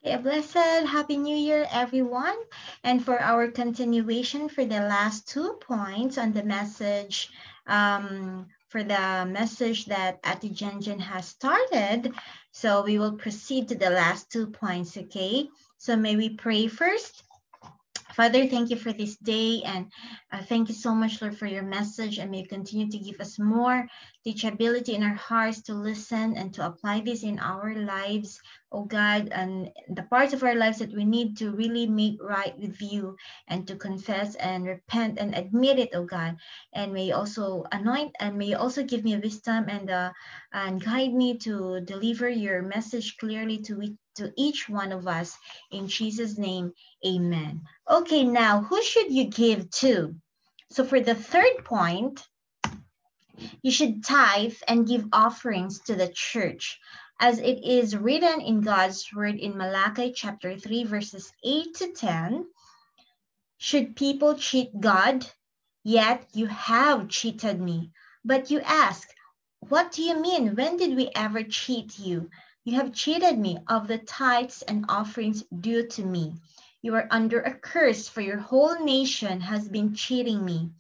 A blessed Happy New Year, everyone. And for our continuation for the last 2 points on the message, for the message that Ati Jenjen has started, so we will proceed to the last 2 points, okay? So may we pray first. Father, thank you for this day, and thank you so much, Lord, for your message, and may you continue to give us more teachability in our hearts to listen and to apply this in our lives, oh God, and the parts of our lives that we need to really make right with you and to confess and repent and admit it, oh God. And may you also anoint, and may you also give me wisdom and guide me to deliver your message clearly to each one of us. In Jesus' name, amen. Okay, now who should you give to? So for the third point, you should tithe and give offerings to the church, as it is written in God's word in Malachi chapter 3, verses 8 to 10. Should people cheat God? Yet you have cheated me. But you ask, what do you mean? When did we ever cheat you? You have cheated me of the tithes and offerings due to me. You are under a curse, for your whole nation has been cheating me.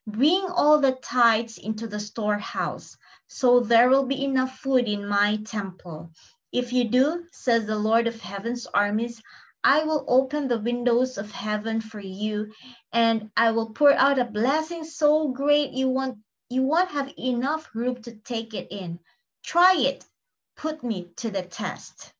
Bring all the tithes into the storehouse, so there will be enough food in my temple. If you do, says the Lord of heaven's armies, I will open the windows of heaven for you, and I will pour out a blessing so great you won't have enough room to take it in. Try it. Put me to the test.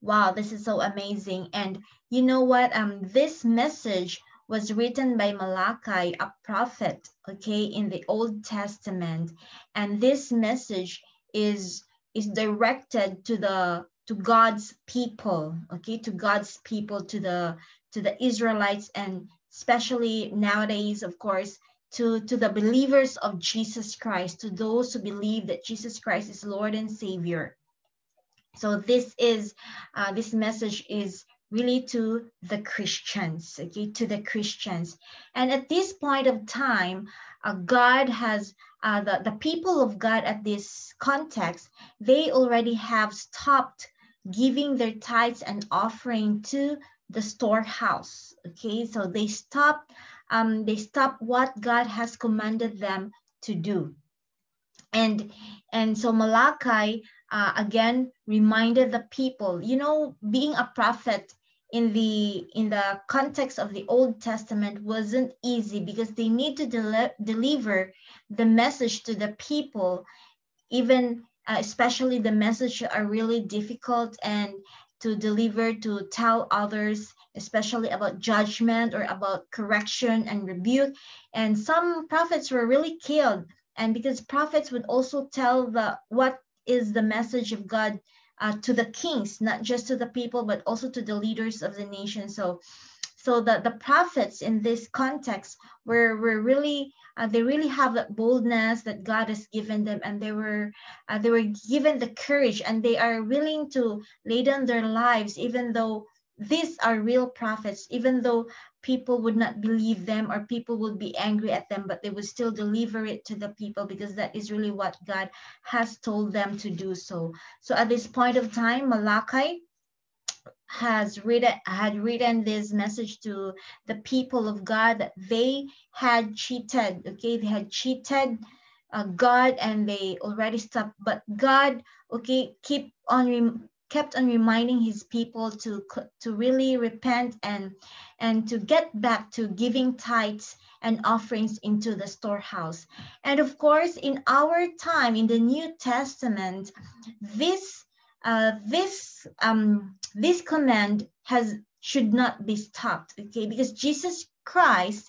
Wow, this is so amazing. And you know what? This message was written by Malachi, a prophet, okay, in the Old Testament. And this message is directed to God's people, okay, to God's people, to the Israelites, and especially nowadays, of course, to the believers of Jesus Christ, to those who believe that Jesus Christ is Lord and Savior. So this message is really to the Christians, okay, to the Christians. And at this point of time, God has the people of God at this context, they already have stopped giving their tithes and offering to the storehouse. Okay, so they stop what God has commanded them to do. And so Malachi again reminded the people, being a prophet in the context of the Old Testament wasn't easy, because they need to deliver the message to the people, even especially the message are really difficult and to deliver, to tell others, especially about judgment or about correction and rebuke. And some prophets were really killed, and because prophets would also tell what is the message of God to the kings, not just to the people, but also to the leaders of the nation. So the prophets in this context were really they really have that boldness that God has given them, and they were given the courage, and they are willing to lay down their lives, even though these are real prophets, even though people would not believe them or people would be angry at them, but they would still deliver it to the people, because that is really what God has told them to do. So at this point of time, Malachi had written this message to the people of God, that they had cheated. Okay, they had cheated God, and they already stopped. But God, okay, kept on reminding His people to really repent and to get back to giving tithes and offerings into the storehouse. And of course, in our time in the New Testament, this this command has should not be stopped, okay, because Jesus Christ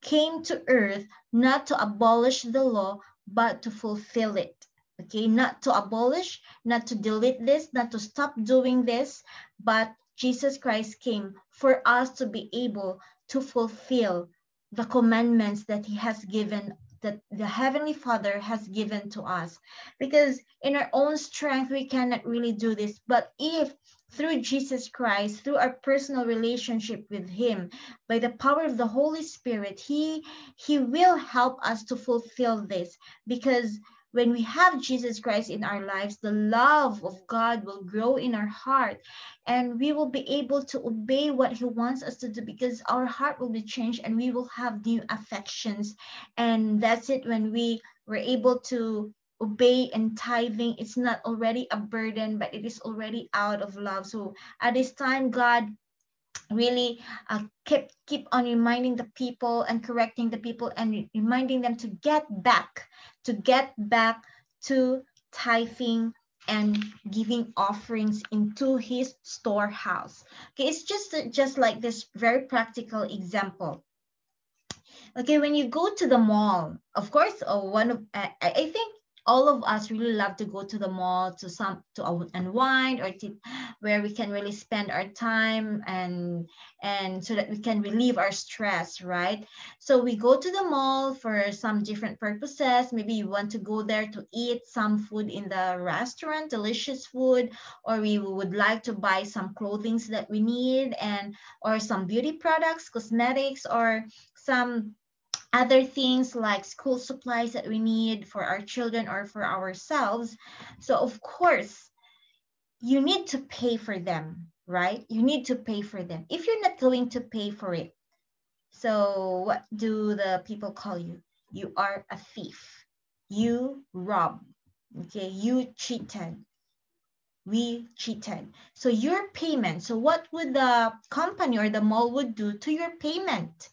came to earth not to abolish the law, but to fulfill it. Okay, not to abolish, not to delete this, not to stop doing this, but Jesus Christ came for us to be able to fulfill the commandments that He has given, that the Heavenly Father has given to us. Because in our own strength, we cannot really do this. But if through Jesus Christ, through our personal relationship with Him, by the power of the Holy Spirit, He will help us to fulfill this. Because when we have Jesus Christ in our lives, the love of God will grow in our heart, and we will be able to obey what He wants us to do, because our heart will be changed and we will have new affections. And that's it, when we were able to obey and tithing, it's not already a burden, but it is already out of love. So at this time, God really keep on reminding the people and correcting the people and reminding them to get back to tithing and giving offerings into His storehouse. Okay, it's just like this very practical example. Okay, when you go to the mall, of course, one of I think all of us really love to go to the mall to unwind, or to where we can really spend our time, and so that we can relieve our stress, right? So we go to the mall for some different purposes. Maybe you want to go there to eat some food in the restaurant, delicious food, or we would like to buy some clothing that we need, and or some beauty products, cosmetics, or some other things like school supplies that we need for our children or for ourselves. So of course, you need to pay for them, right? You need to pay for them. If you're not going to pay for it, so what do the people call you? You are a thief. You robbed. Okay, you cheated. We cheated. So your payment, so what would the company or the mall would do to your payment?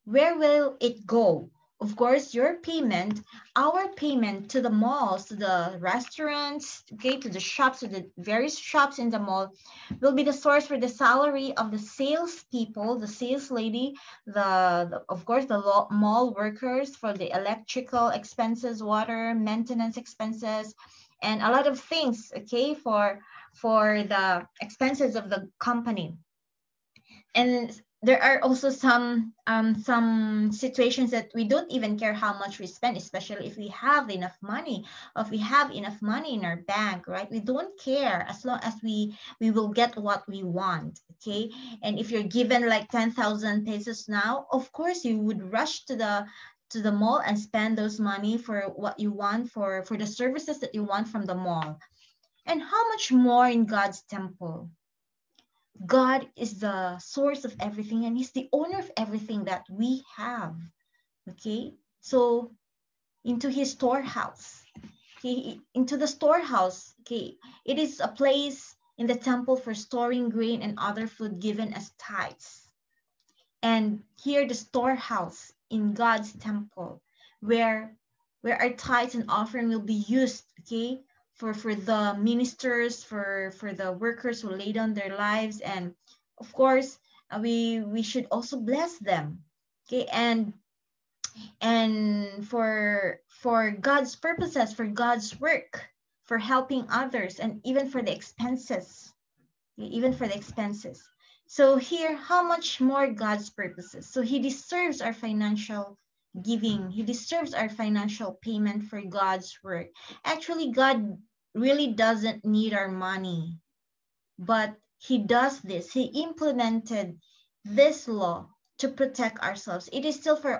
Where will it go? Of course, your payment, our payment to the malls, to the restaurants, okay, to the shops, to the various shops in the mall, will be the source for the salary of the salespeople, the sales lady, of course, the mall workers, for the electrical expenses, water, maintenance expenses, and a lot of things, okay, for the expenses of the company. And there are also some situations that we don't even care how much we spend, especially if we have enough money, or if we have enough money in our bank, right? We don't care as long as we will get what we want, okay? And if you're given like 10,000 pesos now, of course you would rush to the mall and spend those money for what you want, for the services that you want from the mall. And how much more in God's temple? God is the source of everything, and He's the owner of everything that we have. Okay, so into His storehouse, okay, into the storehouse. Okay, it is a place in the temple for storing grain and other food given as tithes. And here, the storehouse in God's temple, where our tithes and offering will be used. Okay, for the ministers, for the workers who lay down their lives, and of course we should also bless them, okay, and for God's purposes, for God's work, for helping others, and even for the expenses, okay, even for the expenses. So here, how much more God's purposes? So He deserves our financial giving. He deserves our financial payment for God's work. Actually, God really doesn't need our money, but He does this. He implemented this law to protect ourselves. It is still for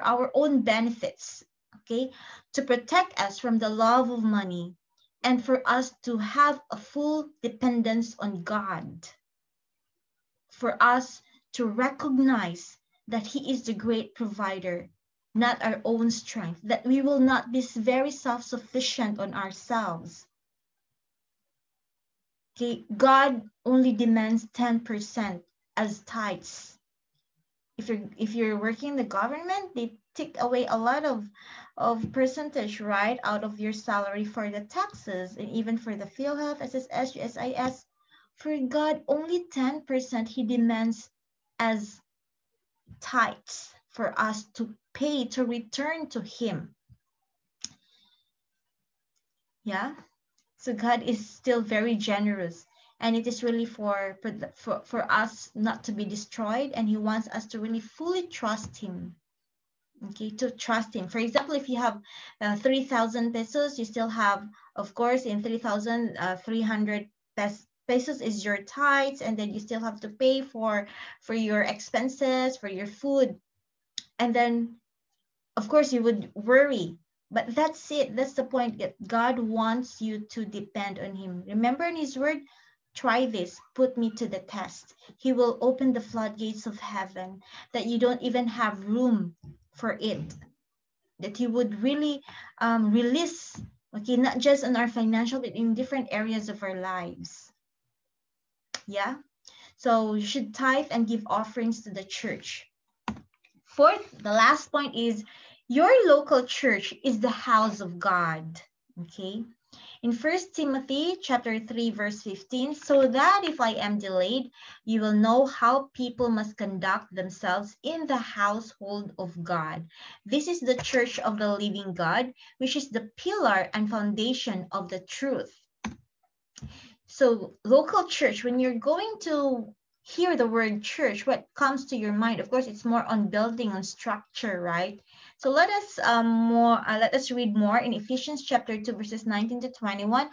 our own benefits, okay? To protect us from the love of money, and for us to have a full dependence on God, for us to recognize that He is the great provider, not our own strength, that we will not be very self-sufficient on ourselves. Okay, God only demands 10% as tithes. If you're working in the government, they take away a lot of percentage, right, out of your salary for the taxes, and even for the PhilHealth, SSS, USIS. For God, only 10% He demands as tithes for us to pay, to return to Him. Yeah, so God is still very generous, and it is really for us not to be destroyed, and He wants us to really fully trust Him. Okay, to trust Him. For example, if you have 3,000 pesos, you still have, of course, in 3,000, 300 pesos is your tithes, and then you still have to pay for your expenses, for your food. And then, of course, you would worry, But that's it. That's the point. That God wants you to depend on him. Remember in his word, try this, put me to the test. He will open the floodgates of heaven that you don't even have room for it. That he would really release, okay, not just on our financial, but in different areas of our lives. Yeah. So you should tithe and give offerings to the church. Fourth, the last point is your local church is the house of God. Okay. In 1 Timothy chapter 3, verse 15, so that if I am delayed, you will know how people must conduct themselves in the household of God. This is the church of the living God, which is the pillar and foundation of the truth. So local church, when you're going to hear the word church, what comes to your mind? Of course, it's more on building, on structure, right? So let us read more in Ephesians chapter 2, verses 19 to 21.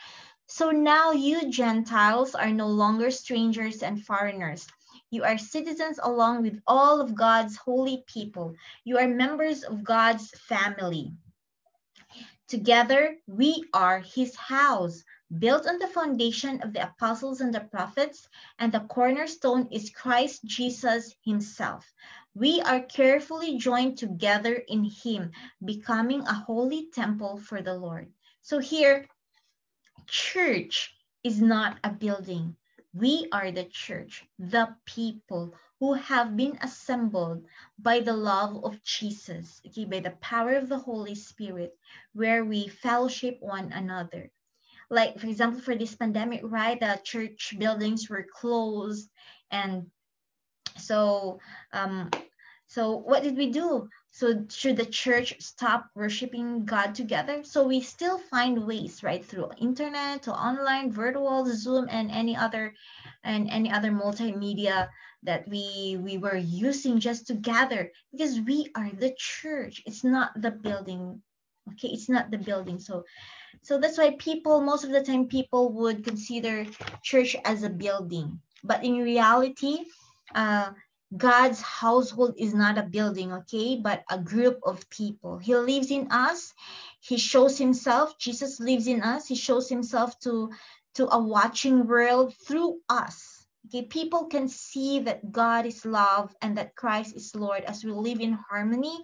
So now you Gentiles are no longer strangers and foreigners. You are citizens along with all of God's holy people. You are members of God's family. Together, we are his house, built on the foundation of the apostles and the prophets, and the cornerstone is Christ Jesus himself. We are carefully joined together in him, becoming a holy temple for the Lord. So here, church is not a building. We are the church, the people who have been assembled by the love of Jesus, okay, by the power of the Holy Spirit, where we fellowship one another. Like, for example, for this pandemic, right, the church buildings were closed. And so, so what did we do? So should the church stop worshiping God together? So we still find ways, right, through internet, to online, virtual, Zoom, and any other multimedia that we were using just to gather, because we are the church. It's not the building. Okay, it's not the building. So that's why most of the time, people would consider church as a building. But in reality, God's household is not a building, okay, but a group of people. He lives in us. He shows himself. Jesus lives in us. He shows himself to a watching world through us. Okay, people can see that God is love and that Christ is Lord as we live in harmony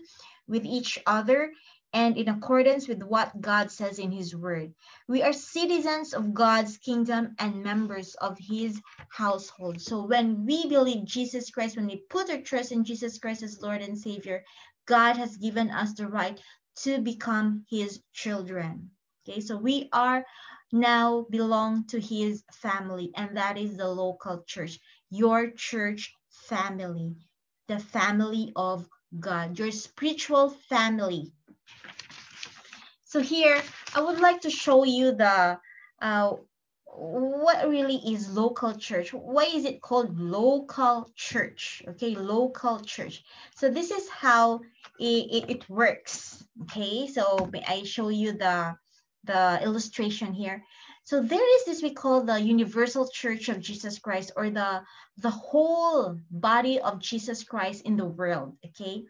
with each other and in accordance with what God says in his word. We are citizens of God's kingdom and members of his household. So when we believe Jesus Christ, when we put our trust in Jesus Christ as Lord and Savior, God has given us the right to become his children. Okay, so we are now belong to his family, and that is the local church, your church family, the family of God, your spiritual family. So here, I would like to show you the what really is local church. Why is it called local church? Okay, local church. So this is how it works. Okay, so I show you the illustration here. So there is this we call the universal church of Jesus Christ, or the whole body of Jesus Christ in the world. Okay,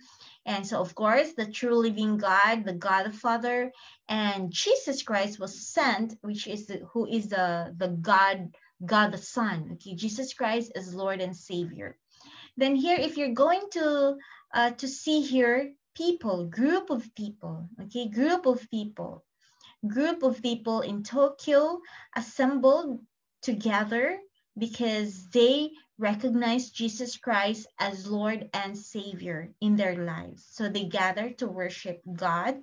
and so of course the true living God, the God the Father, and Jesus Christ was sent, which is who is the God the Son. Okay, Jesus Christ is Lord and Savior. Then here, if you're going to see here people, group of people, okay, group of people in Tokyo assembled together because they recognize Jesus Christ as Lord and Savior in their lives. So they gather to worship God,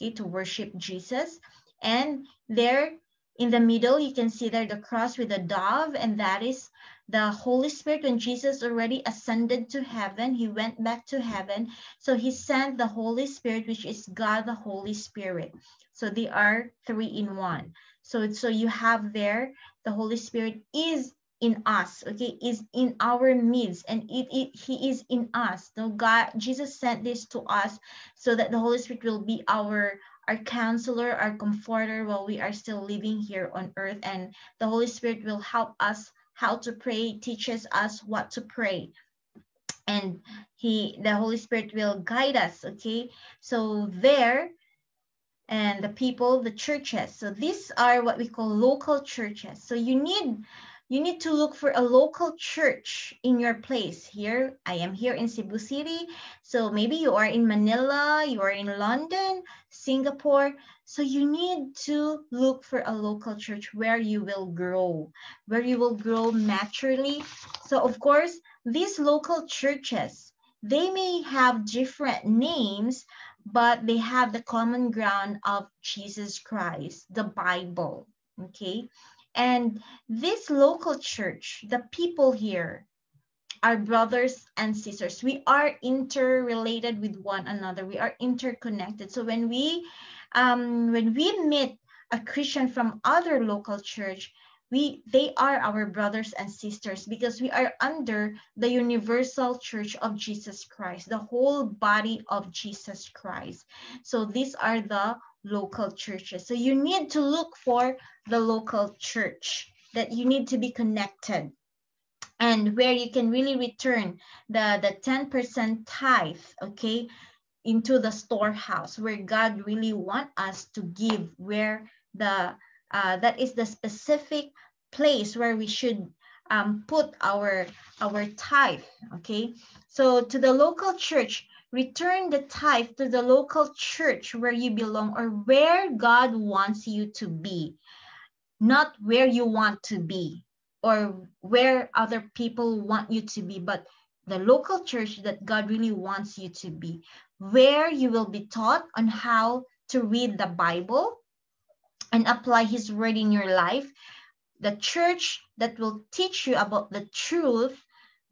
okay, to worship Jesus. And there in the middle, you can see there the cross with a dove, and that is the Holy Spirit. When Jesus already ascended to heaven, he went back to heaven. So he sent the Holy Spirit, which is God the Holy Spirit. So they are three in one. So you have there the Holy Spirit is in us, okay, is in our midst, and he is in us. So God, Jesus sent this to us so that the Holy Spirit will be our counselor, our comforter while we are still living here on earth. And the Holy Spirit will help us how to pray, teaches us what to pray. And the Holy Spirit will guide us, okay? So there, and the people, the churches. So these are what we call local churches. So you need to look for a local church in your place. Here, I am here in Cebu City. So maybe you are in Manila, you are in London, Singapore. So you need to look for a local church where you will grow, where you will grow maturely. So of course, these local churches, they may have different names, but they have the common ground of Jesus Christ, the Bible. Okay. And this local church, the people here are brothers and sisters. We are interrelated with one another. We are interconnected. So when we meet a Christian from other local church, they are our brothers and sisters because we are under the universal church of Jesus Christ, the whole body of Jesus Christ. So these are the local churches. So you need to look for the local church that you need to be connected, and where you can really return the 10% tithe, okay, into the storehouse where God really want us to give, where that is the specific place where we should put our tithe, okay. So to the local church, return the tithe to the local church where you belong, or where God wants you to be, not where you want to be or where other people want you to be, but the local church that God really wants you to be, where you will be taught on how to read the Bible and apply His word in your life. The church that will teach you about the truth,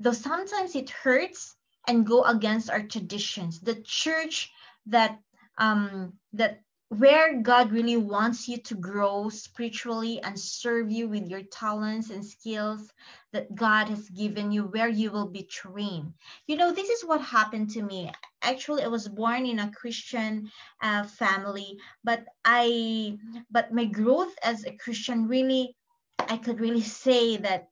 though sometimes it hurts and go against our traditions. The church that where God really wants you to grow spiritually and serve you with your talents and skills that God has given you, where you will be trained. You know, this is what happened to me. Actually, I was born in a Christian family, but my growth as a Christian really, I could really say that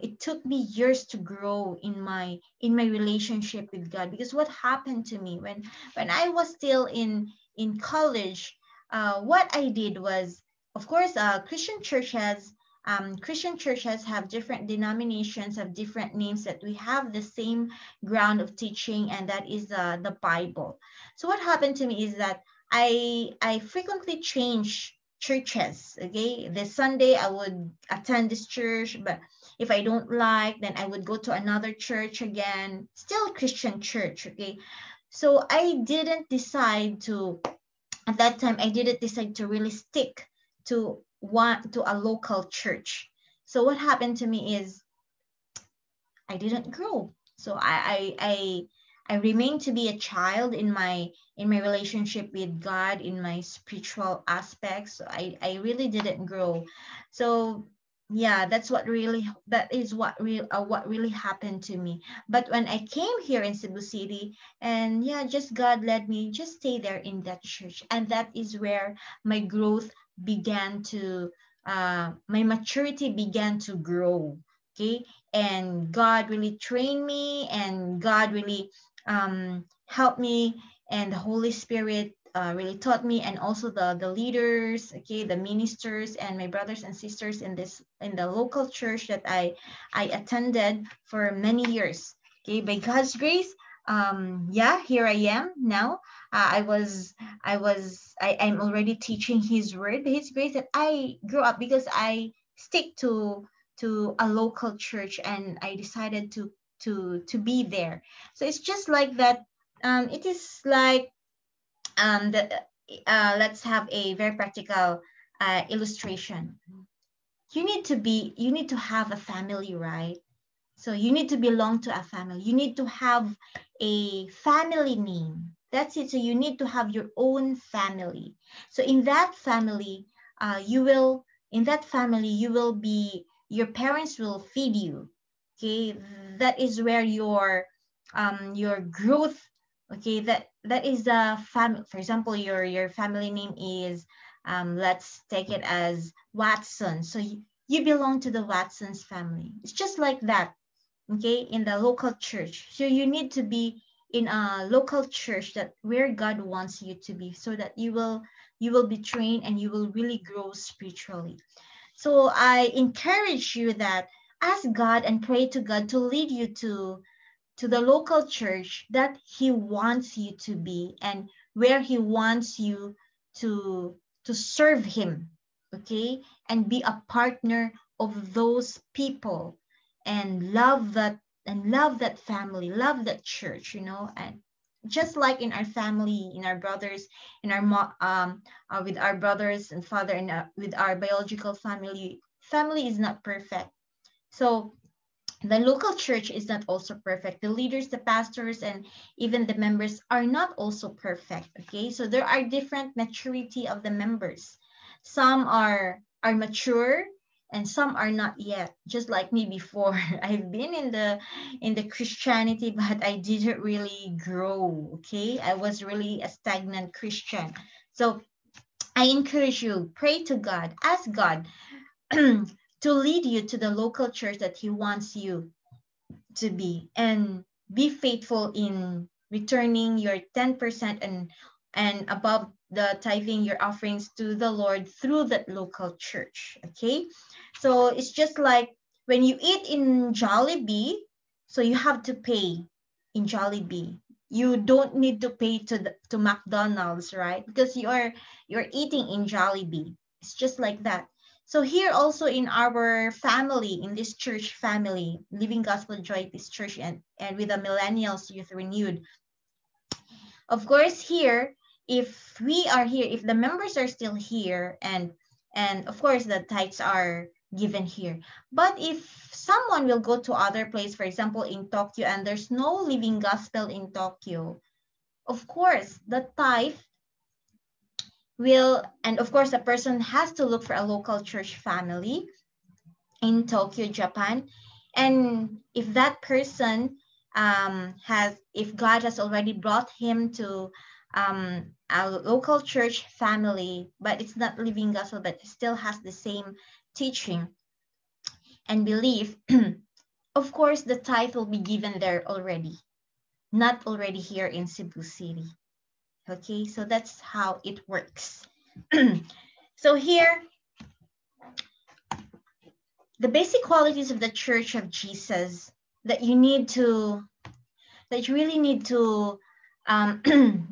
it took me years to grow in my relationship with God. Because what happened to me when I was still in college, what I did was, of course, Christian churches have different denominations, have different names, that we have the same ground of teaching, and that is the Bible. So what happened to me is that I frequently change churches. Okay, this Sunday I would attend this church, but if I don't like, then I would go to another church again, still Christian church. Okay, so I didn't decide to, at that time, I didn't decide to really stick to a local church. So what happened to me is I didn't grow. So I remained to be a child in my relationship with God, in my spiritual aspects. So I really didn't grow. So yeah, that is what really happened to me. But when I came here in Cebu City, and yeah, just God led me, just stay there in that church, and that is where my growth began to my maturity began to grow. Okay, and God really trained me, and God really helped me, and the Holy Spirit really taught me, and also the leaders, okay, the ministers, and my brothers and sisters in the local church that I attended for many years. Okay, by God's grace, yeah, here I am now. I'm already teaching His word, by His grace, that I grew up because I stick to a local church, and I decided to be there. So it's just like that. It is like the let's have a very practical illustration. You need to have a family, right? So you need to belong to a family. You need to have a family name. That's it. So you need to have your own family. So in that family, you will be, your parents will feed you. Okay. That is where your growth, okay, that is the family. For example, your family name is, let's take it as Watson. So you belong to the Watson's family. It's just like that, okay, in the local church. So you need to be in a local church that where God wants you to be, so that you will be trained and you will really grow spiritually. So I encourage you that ask God and pray to God to lead you to the local church that he wants you to be and where he wants you to to serve him, okay, and be a partner of those people and love that family, love that church, you know. And just like in our family, in our brothers, in our with our brothers and father, and with our biological family is not perfect. So the local church is not also perfect. The leaders, the pastors, and even the members are not also perfect. Okay, so there are different maturity of the members. Some are mature and some are not yet. Just like me before, I've been in the Christianity, but I didn't really grow. Okay, I was really a stagnant Christian. So I encourage you, pray to God, ask God to lead you to the local church that he wants you to be, and be faithful in returning your 10% and above the tithing, your offerings to the Lord through that local church. Okay, so it's just like when you eat in Jollibee, so you have to pay in Jollibee. You don't need to pay to McDonald's, right? Because you're eating in Jollibee. It's just like that. So here also in our family, in this church family, Living Gospel Joy Peace Church, and with the Millennials Youth Renewed, of course here, if we are here, if the members are still here, and of course the tithes are given here. But if someone will go to other place, for example in Tokyo, and there's no Living Gospel in Tokyo, of course the tithe will, and of course the person has to look for a local church family in Tokyo, Japan. And if that person if God has already brought him to a local church family, but it's not Living Gospel, but still has the same teaching and belief, of course, the tithe will be given there already, not already here in Cebu City. Okay, so that's how it works. So here, the basic qualities of the Church of Jesus that you really need to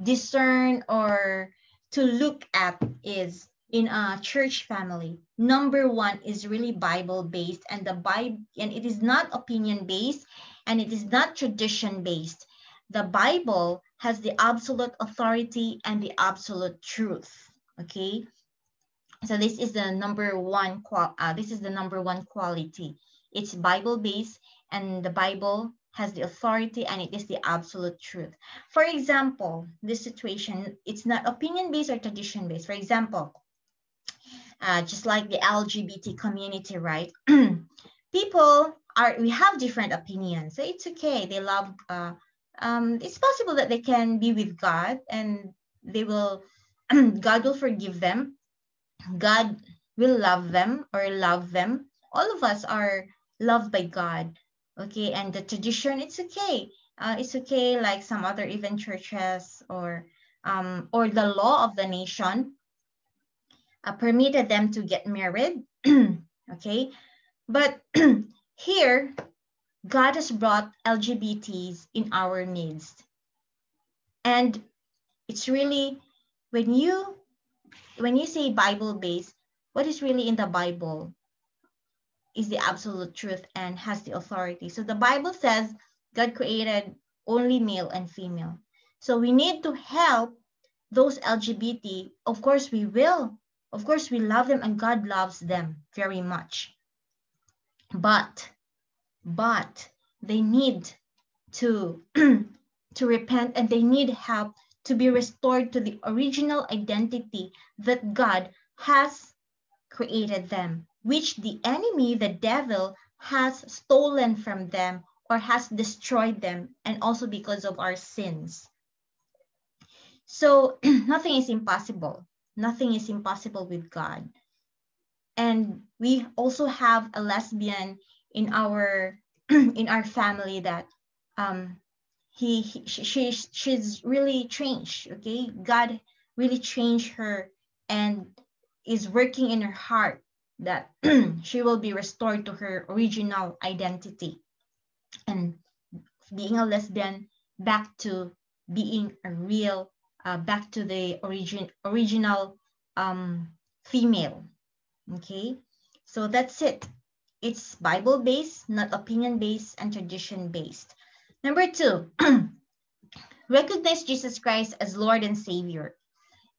discern or to look at is in a church family. Number one is really Bible based, and it is not opinion based, and it is not tradition based. The Bible has the absolute authority and the absolute truth. Okay, so this is the number one quality. It's Bible based, and the Bible has the authority, and it is the absolute truth. For example, this situation, it's not opinion based or tradition based. For example, just like the LGBT community, right? We have different opinions. So it's okay. They love. It's possible that they can be with God, and they will. God will forgive them. God will love them or love them. All of us are loved by God. Okay, and the tradition, it's okay. It's okay, like some other even churches or the law of the nation permitted them to get married. Okay, but here God has brought LGBTs in our midst, and it's really when you say Bible based, what is really in the Bible is the absolute truth and has the authority. So the Bible says God created only male and female. So we need to help those LGBT. Of course we will. Of course we love them, and God loves them very much. But they need to to repent, and they need help to be restored to the original identity that God has created them, which the enemy, the devil, has stolen from them or has destroyed them, and also because of our sins. So nothing is impossible. Nothing is impossible with God. And we also have a lesbian in our in our family that she's really changed. Okay, God really changed her and is working in her heart that she will be restored to her original identity and being a lesbian back to being a real back to the original female. Okay, so that's it. It's Bible based, not opinion based and tradition based. Number 2, recognize Jesus Christ as Lord and Savior.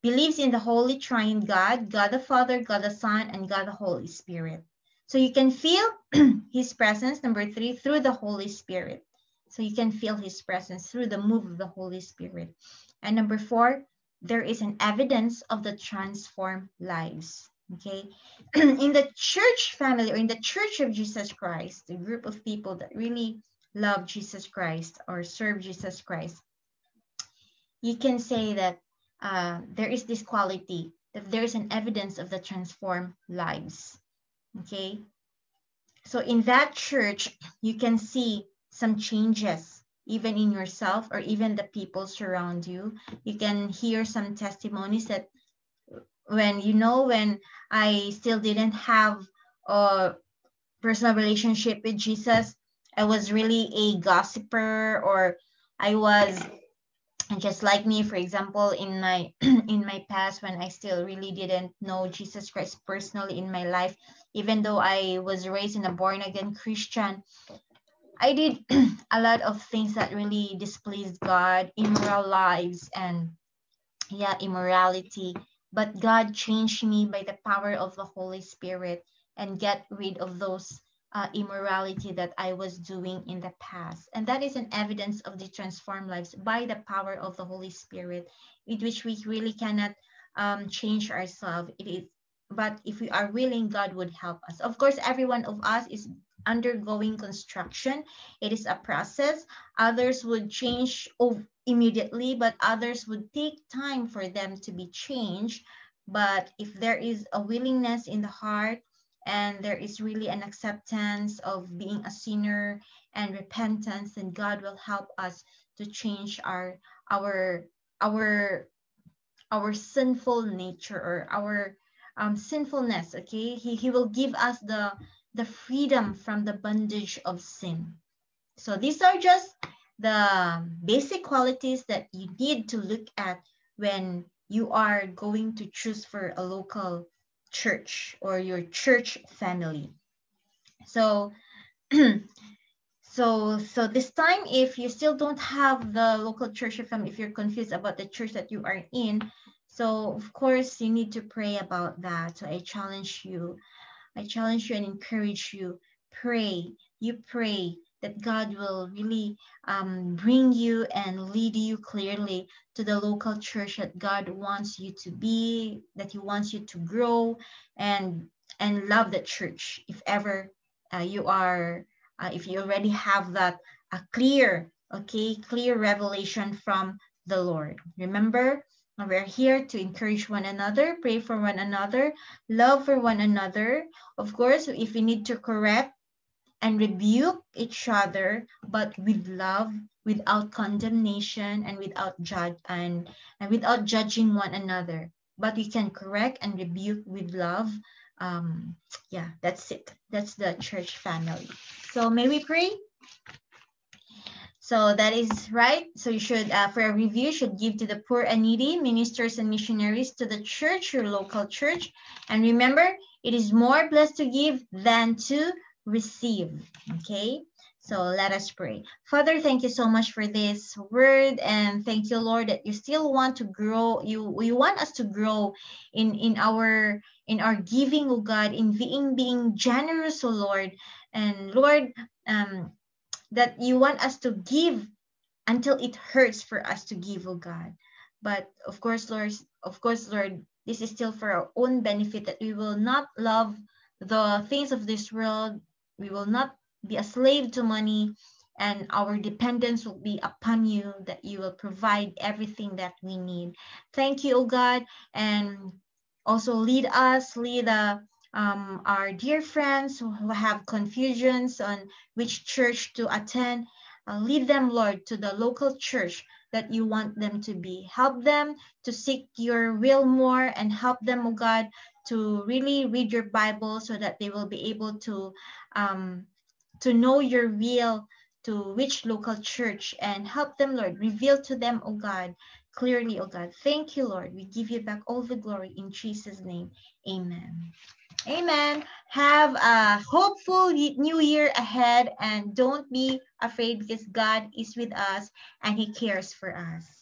Believes in the Holy Triune God, God the Father, God the Son, and God the Holy Spirit. So you can feel His presence, number 3, through the Holy Spirit. So you can feel His presence through the move of the Holy Spirit. And number 4, there is an evidence of the transformed lives. Okay, in the church family or in the Church of Jesus Christ, the group of people that really love Jesus Christ or serve Jesus Christ, you can say that there is this quality, that there is an evidence of the transformed lives. Okay, so in that church, you can see some changes, even in yourself or even the people surround you. You can hear some testimonies that when I still didn't have a personal relationship with Jesus, I was really a gossiper, or I was just like me, for example, in my in my past, when I still really didn't know Jesus Christ personally in my life, even though I was raised in a born again Christian, I did a lot of things that really displeased God, immoral lives and immorality. But God changed me by the power of the Holy Spirit and get rid of those immorality that I was doing in the past. And that is an evidence of the transformed lives by the power of the Holy Spirit, in which we really cannot change ourselves. It is, but if we are willing, God would help us. Of course, every one of us is undergoing construction. It is a process. Others would change immediately, but others would take time for them to be changed. But if there is a willingness in the heart and there is really an acceptance of being a sinner and repentance, then God will help us to change our our our sinful nature or our sinfulness. Okay, he will give us the freedom from the bondage of sin. So these are just the basic qualities that you need to look at when you are going to choose for a local church or your church family. So so this time, if you still don't have the local church family, if you're confused about the church that you are in, so of course you need to pray about that. So I challenge you and encourage you, pray. You pray that God will really bring you and lead you clearly to the local church that God wants you to be, that He wants you to grow and love the church. If ever you are, if you already have that clear revelation from the Lord. Remember, we're here to encourage one another, pray for one another, love for one another. Of course, if we need to correct and rebuke each other, but with love, without condemnation, and without without judging one another. But we can correct and rebuke with love. Yeah, that's it. That's the church family. So may we pray? So that is right. So you should, for a review, should give to the poor and needy, ministers and missionaries to the church, your local church. And remember, it is more blessed to give than to receive. Okay, so let us pray. Father, thank you so much for this word, and thank you, Lord, that you still want to grow. You want us to grow in our giving, oh God, in being generous, oh Lord, and Lord, that you want us to give until it hurts for us to give, oh God. But of course, Lord, this is still for our own benefit, that we will not love the things of this world. We will not be a slave to money, and our dependence will be upon you, that you will provide everything that we need. Thank you, oh God, and also lead our dear friends who have confusions on which church to attend. Lead them, Lord, to the local church that you want them to be. Help them to seek your will more, and help them, oh God, to really read your Bible so that they will be able to know your will, to which local church, and help them, Lord. Reveal to them, oh God, clearly, oh God. Thank you, Lord. We give you back all the glory in Jesus' name. Amen. Amen. Have a hopeful new year ahead, and don't be afraid because God is with us and He cares for us.